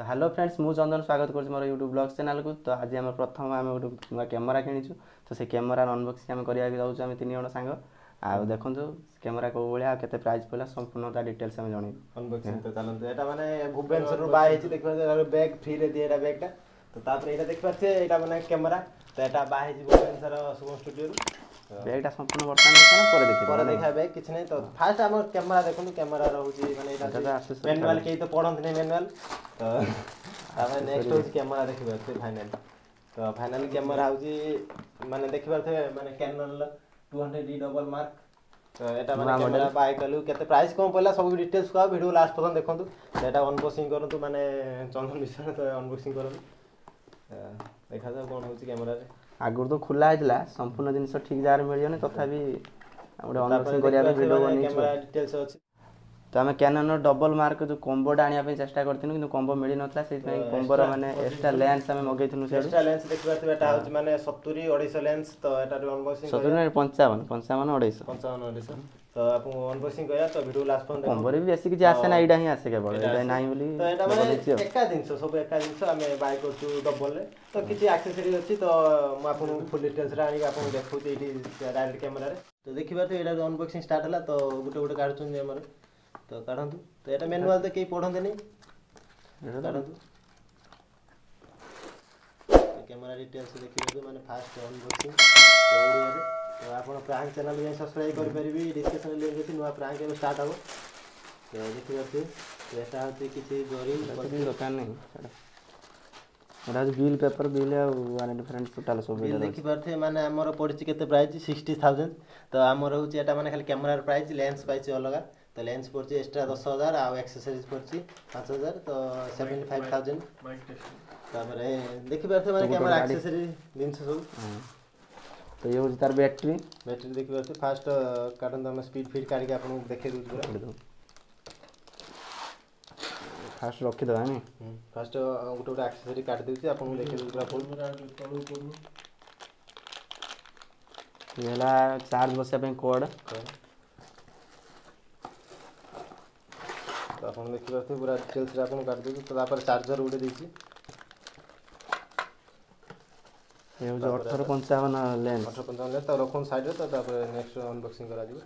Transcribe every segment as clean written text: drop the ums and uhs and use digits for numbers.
Hello friends मु चंदन स्वागत कर मोर यूट्यूब ब्लॉग चैनल को। तो आज आम प्रथम आम गोटे नुआ कैमेरा किणीचु। तो से कैमेरा अनबॉक्सिंग आम करने जाऊँ आम 3 जण सांग आ देखु कैमेरा कौ भाया केते प्राइस पड़ा संपूर्ण डिटेल्स आम जन अनबॉक्सिंग। तो चलते एटा माने भुवनेश्वर बाय हेची देखबा बैग फ्री रे दिए एटा बैग टा। तो तापर एटा देखबा छे एटा माने कैमेरा तो एटा बाय हेची भुवनेश्वर शुभम स्टूडियो रो बैगटा संपूर्ण वर्तमान देखना पर देखा बैग किछ नै। तो फास्ट हम कैमेरा देखनु कैमेरा रहउची माने एटा मैनुअल के तो पढंत नै मैनुअल। तो तापर नेक्स्ट होची कैमेरा देखबा छे फाइनल। तो फाइनल कैमेरा होची माने देखबा छे माने Canon 200D डबल मार्क। तो एटा माने कैमेरा बाय कलु केते प्राइस कोन पड़ला सब डिटेल्स को वीडियो लास्ट पर्यंत देखंतु। एटा अनबॉक्सिंग करंतु माने चंदन विषय तो अनबॉक्सिंग करंतु देखा जा कोन होची कैमेरा रे। आगुर तो खुला आइतला संपूर्ण जिनिस ठीक जार मिल जने तथापि गोटे अनबॉक्सिंग करिया वीडियो बनै कैमेरा डिटेल्स अछि। तो आम Canon डबल मार्क जो कॉम्बोटा आनिया चेष्टा करथिनु किंतु कॉम्बो मिली नथला से कॉम्बोर माने एक्स्ट्रा लेंस आम मगैथिनु से एक्स्ट्रा लेंस देखबा एटा होची माने 70 250 लेंस। तो एटा अनबॉक्सिंग 70 नहीं 55 250 250 तो आपन अनबॉक्सिंग करिया तो वीडियो लास्ट पर्यंत कॉम्बो रे भी बेसी कि आसे ना एडा ही आसे केवल एडा नाही बोली। तो एटा माने एका जिंस सब एका जिंस आमे बाय करछु डबल रे। तो किछि एक्सेसरी अछि तो म आपन फुल डिटेल्स रे आनी आपन देखौ ते एटी डायरेक्ट कैमरा रे। तो देखिबा तो एडा अनबॉक्सिंग स्टार्ट होला तो गुटे गुटे काढछन जे हमर तो काढंतु। तो एटा मैनुअल तो केही पढंते नै एटा काढंतु। कैमरा डिटेल्स देखिबा तो माने फास्ट अनबॉक्सिंग तो ओडिया रे। तो आपण प्रांक चैनल में सब्सक्राइब कर परिबी डिस्क्रिप्शन लिंक अछि नुआ प्रांक के स्टार्ट हो। तो देखिबा तो एटा होते किछि जोरी दुकान नहीं एटा बिल पेपर बिल आ वारंटी फ्रेंड टोटल सब बिल देखि परथे माने हमर पड़छि केते प्राइस 60000। तो हमर होछि एटा माने खाली कैमरा प्राइस लेंस पाइछि अलगा। तो लेंस पड़छि एक्स्ट्रा 10000 आ एक्सेसरीज पड़छि 5000 तो 75000 तापर देखि परथे माने कैमरा एक्सेसरी जिंस सब। तो ये होछि तार बैटरी देखि परथे फास्ट काटन हम स्पीड फीड काढि के आपन देखे दउ पूरा फास्ट रखि दबा नै फास्ट गुटे गुटे एक्सेसरी काट देउछि आपन देखे दउ पूरा फुल येला चार्ज बसे पे कोड तो आपन देखि परथे पूरा डिटेल्स रे आपन काट देउ। तो तापर चार्जर उडे देछि ये जो 1855 लेंस 1855 लेंस तो रखन साइड रे। तो तापर नेक्स्ट अनबॉक्सिंग करा दिबो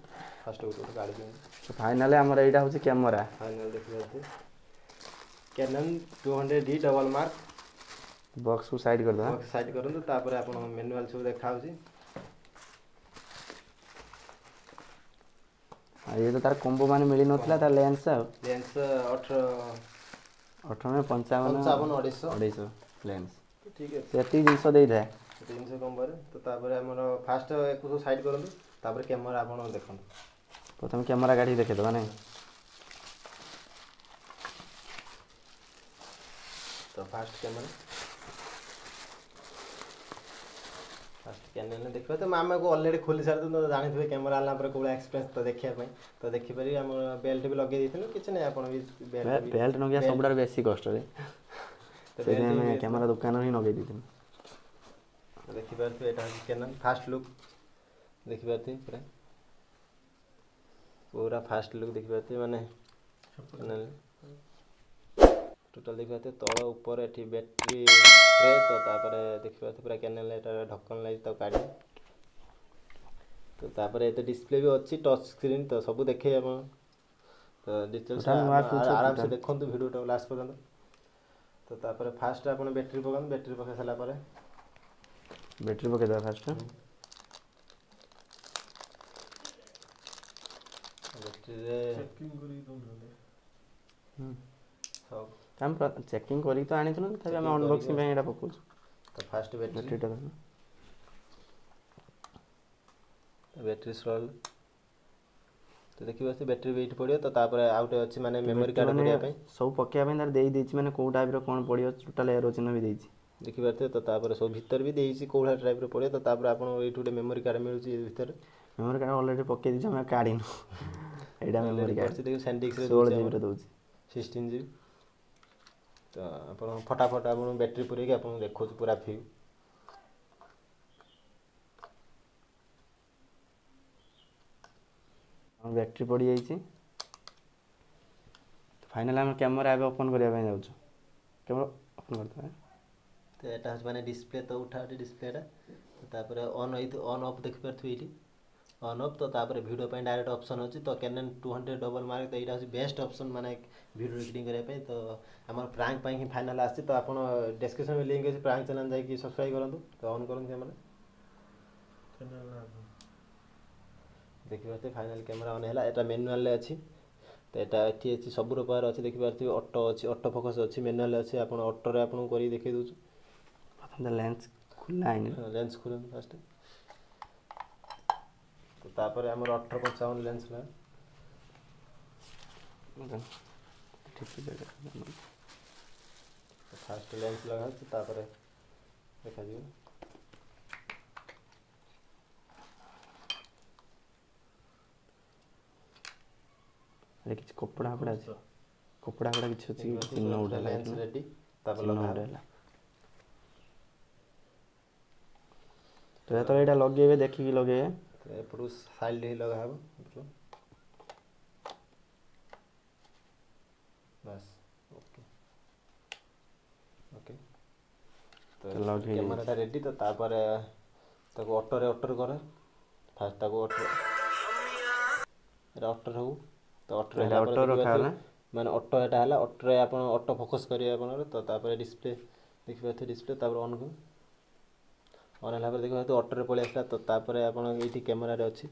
फास्ट गुटे गाड़ी के। तो फाइनली हमर एटा होछि कैमरा फाइनल देखि परथे Canon 200D double mark box को साइड कर दो बॉक्स साइड करन। तो तापर आपन मैनुअल सब देखा होछि आ ये तो तार कॉम्बो माने मिली नथला तार लेंस 18 में 55 250 लेंस ठीक है सेती 300 दे दे 300 कम बारे। तो तापर हमर फास्ट एको साइड करन। तापर कैमरा आपन देखन प्रथम कैमरा गाड़ी देखे दो नै। तो फास्ट Canon देखबा तो मामा को ऑलरेडी खोली सार तो जानि थबे कैमरा आला पर कोला एक्सपीरियंस तो देखिया पई। तो देखि परि हम बेल्ट भी लगे दिथिनु किछ नै आपन भी बेल्ट नगिया सबडा बेसी कष्ट रे। तो मैं कैमरा दुकान ही नगे दिथिनु देखि परथे एटा Canon फास्ट लुक देखि परथे पूरा फास्ट लुक देखि परथे माने टोटल देखि परथे तळ ऊपर एठी बैटरी ट्रे। तो तापर देखि परथे पूरा Canon एटा ढक्कन लागि तो काढी। तो तापर एते डिस्प्ले भी अछि टच स्क्रीन तो सब देखे हम। तो डिटेल्स आराम से देखंतु वीडियो टा लास्ट पर्यंत। तो तापर फास्ट आपन बैटरी पकन बैटरी पका सला पारे बैटरी पके दा फास्ट बैटरी रे चेकिंग करी दउ सब हम चेकिंग करी तो आनी थनु तबे हम अनबॉक्सिंग पे एटा पकु। तो फास्ट बैटरी टा बैटरी स्लॉल तो देखिबा से बैटरी वेट पड़ियो। तो तापर आउट अछि माने मेमोरी कार्ड पड़िया पे सब पकिया पे तार देई देछि माने को टाइप रो कोन पड़ियो टोटल एरो चिन्ह भी देछि देखिबा तो तापर सब भीतर भी देछि कोला टाइप रो पड़ियो। तो तापर आपन एठुडे मेमोरी कार्ड मिलुछि भीतर मेमोरी कार्ड ऑलरेडी पके दिछि हम काढिनु एडा मेमोरी कार्ड देखि सैंडिक्स रे 16 जीबी रो दोछि 16 जीबी। तो आपन फटाफट आपन बैटरी पुरे के आपन देखो पूरा फ्यू बैटरी पड़ी जाइए फाइनल आम कैमेरा ओपन करने जाऊँ केवल ओपन करते हैं तो एटा माने डिस्प्ले तो उठा डिस्प्लेटा तापर ऑन होई ऑन ऑफ देख पारथु एटी ऑन ऑफ तो तापर वीडियो पे डायरेक्ट ऑप्शन अछि तो Canon 200 डबल मार्क तो एटा बेस्ट ऑप्शन माने वीडियो एडिटिंग करे पे तो हमर प्रैंक पे ही फाइनल आछि तो आपण डिस्क्रिप्शन में लिंक अछि प्रैंक चैनल जाई कि सब्सक्राइब करंतु तो ऑन करन कैमरा चैनल देखि पाते फाइनल कैमरा ऑन हैला एटा मैनुअल ले अछि तो एटा एठी अछि सब रो पार अछि देखि पारथि ऑटो अछि ऑटो फोकस अछि मैनुअल अछि आपण ऑटो रे आपण करी देखि दोछु प्रथम लेंस खुला है लेंस खुलन फास्ट तो तापर हमर 1855 लेंस ला ठीक है तो फास्ट लेंस लगा तो तापर देखा जी अरे किछ कपड़ा पड़ा छै कपड़ा किछ अछि चिन्ह उडा लेंस रेडी तापर लगा तो एटा लगेबे देखि कि लगेबे तो एपडू साइड ही लगा हबो बस ओके ओके तो कैमराटा रेडी तो तापर ताको ऑटो रे ऑटो करे फास्ट ताको ऑटो रे ऑटो रहू तो ऑटो रखा ना माने ऑटो एटा हला ऑटो रे आपण ऑटो फोकस करिए आपण तो तापर डिस्प्ले देखि पाथे डिस्प्ले तापर ऑन को ऑन हला पर देखि तो ऑटो रे पळे आसला तो तापर आपण एठी कैमरा रे अछि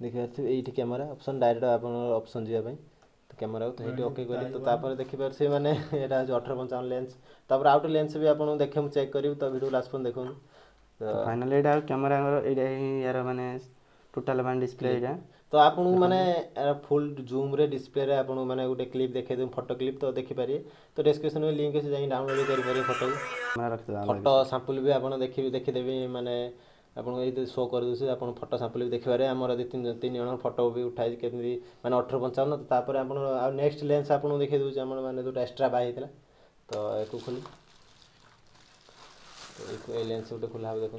देखि पाथे एठी कैमरा ऑप्शन डायरेक्ट आपण ऑप्शन जिया पई तो कैमरा तो हेटी ओके करी तो तापर देखि पार से माने एटा 1855 लेंस तापर आउट लेंस भी आपण देखे हम चेक करियो तो वीडियो लास्ट पर देखो तो फाइनल एटा कैमरा एटा यार माने टोटल वन डिस्प्ले एटा तो आपन माने फुल जूम रे डिस्प्ले रे आपन माने गुटे क्लिप देखे दम फोटो क्लिप तो देखि पारिए तो डिस्क्रिप्शन में लिंक से जाई डाउनलोड करि पारिए फोटो कैमरा रख दे फोटो सैंपल भी आपन देखि देबे माने आपन ए शो कर दोसे आपन फोटो सैंपल भी देखि पारे हमर तीन जण फोटो भी उठाई केति माने 1855 तो तापर आपन आ नेक्स्ट लेंस आपन देखि दोसे हमर माने जोटा एक्स्ट्रा बाय हितला तो एको खोली तो एको लेंस उटे खोला हो देखो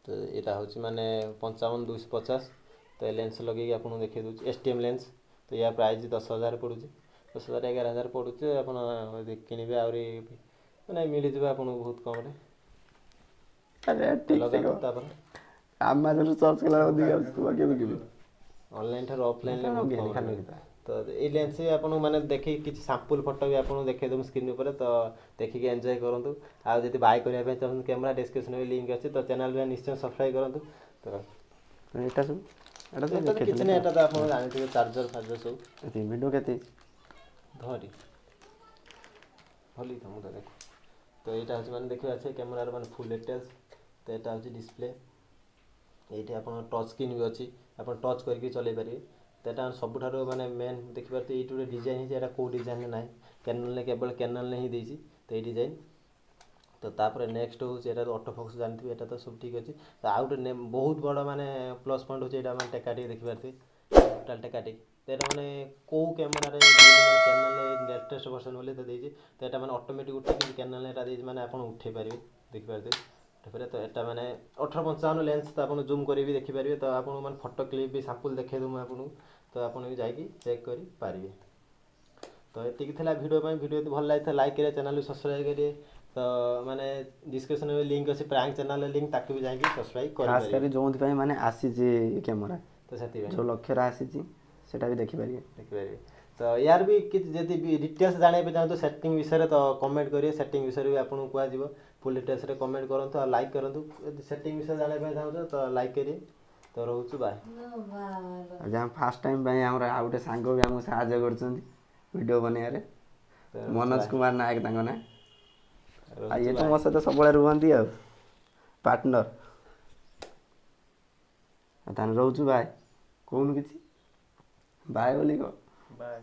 तो एटा होची माने 55 250 तो लेंस लगे आपन देखे दउ एसटीएम लेंस तो या प्राइस 10000 पडुची 10000 11000 पडुची आपन किनिबे आउरी माने मिली जबे आपन बहुत कम रे अरे ठीक से तापर अमेज़न सर्च कला अधिका के ऑनलाइन थार ऑफलाइन ले बहुत कम तो ए लेंस से आपन माने देखि किछ सैंपल फोटो भी आपन देखे दम स्क्रीन ऊपर तो देखि के एन्जॉय करंतु आ जति बाय करिया पे चाहन कैमरा डिस्क्रिप्शन में लिंक अछि तो चैनल में निश्चय सब्सक्राइब करंतु तो एटा सब एटा तो किछ नै एटा तो आपन जानि चार्जर सब एती वीडियो केते धरी भली त मुदा देखो तो एटा अछि माने देखियो अछि कैमरा रे माने फुल डिटेल्स तो एटा अछि डिस्प्ले एठी आपन टच स्क्रीन भी अछि आपन टच करके चले पारिए तेटा सबुठारो माने मेन देखि पारते एटू रे डिजाइन है एटा को डिजाइन नै कैनन ने केवल कैनन ने ही देछि तो ए डिजाइन तो तापर नेक्स्ट हो एटा ऑटो फोकस जानथि एटा तो सब ठीक अछि तो आउट बहुत बड़ माने प्लस पॉइंट हो एटा माने टेकाटी देखि पारते टोटल टेकाटी तेटा माने को कैमरा रे माने कैनन ले लेटेस्ट वर्जन बोले तो देछि तो एटा माने ऑटोमेटिक उठे कि कैनन ले एटा देछि माने आपन उठे पारिबे देखि पारते तो एटा माने 1855 लेंस तो आपन जूम करी भी देखि पारिबे तो आपन माने फोटो क्लिप भी सैंपल देखे दम आपन तो आपन भी जाई कि चेक करी पारिबे तो एति कि थला वीडियो पे वीडियो यदि भल लागिथा लाइक करे चैनल को सब्सक्राइब करिए तो माने डिस्क्रिप्शन में लिंक अछि प्रैंक चैनल लिंक ताकि भी जाई कि सब्सक्राइब करि खास करी जोंति पई माने आसी जे कैमरा तो सेति जो लक्ष्य रा आसी जी सेटा भी देखि पारिए तो यार भी कि जदि डिटेल्स जाने पे चाहो तो सेटिंग विषय तो कमेंट करिए सेटिंग विषय भी आपन को आजिवो फुल डिटेल्स रे कमेंट करंतु और लाइक करंतु यदि सेटिंग विषय जाने पे चाहो तो लाइक करिए तो रहउछु बाय आज फर्स्ट टाइम भाई हमरा आउटे सांग भी हमको सहायता करछन वीडियो बने रे मनोज कुमार नायक तांगो ना आ ये तो मसे तो सब बळे रुहंती आ पार्टनर तान रहउछु बाय कोन किछि बाय बोली को बाय